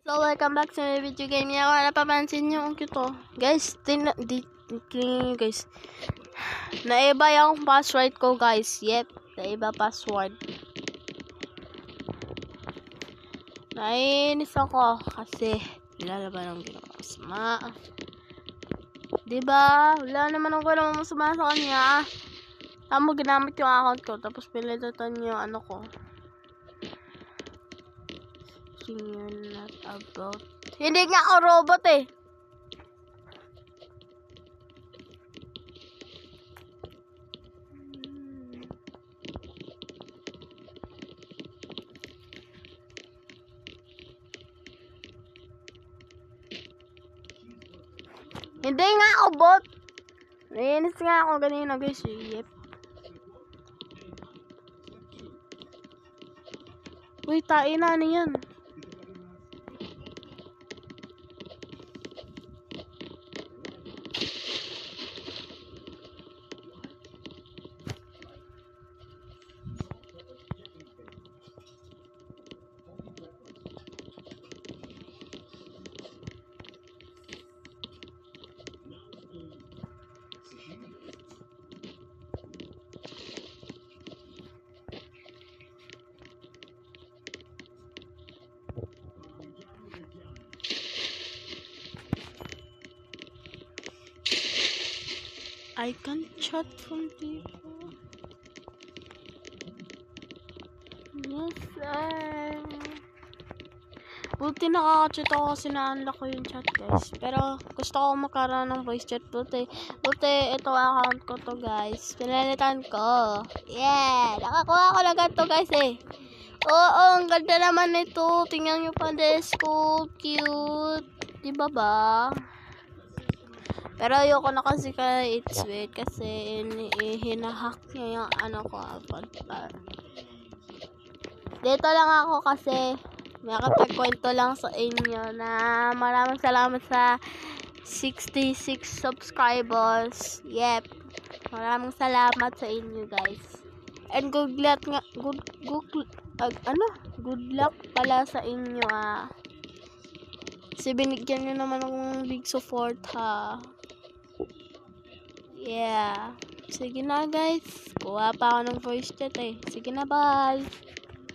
So, welcome back sa my video game. Yung napapansin nyo, ang cute to. Guys, guys. Naiba yung password ko, guys. Yep, naiba password. Nainis ako kasi nilalaban ng ginawa masama. Diba? Wala naman ako naman masama sa kanya. Tama, ginamit yung account ko. Tapos pinilitan yung ano ko. You're not about. Hindi nga ako robot eh. Hindi nga ako bot. Nainis nga ako ganina guys. Yep. Uy, tain na yan. I can chat from people. Yes, sir. Buti nakaka-chat ako kasi na-unlock ko yung chat, guys. Pero gusto ko makaroon ng voice chat. Buti ito account ko to, guys. Pinalitan ko. Yeah! Nakakuha ko lang ganito, guys, eh. Oo, ang ganda naman nito. Tingnan nyo pa, desko. Cute. Diba ba? Pero ayoko na kasi kay It's Weird kasi hinahack niya yung ano ko. Dito lang ako kasi makapagkwento lang sa inyo na maraming salamat sa 66 subscribers. Yep. Maraming salamat sa inyo, guys. And good luck pala sa inyo Kasi binigyan nyo naman akong big support Yeah. Sige na, guys. Kuha pa ako ng voice chat eh. Sige na, bye.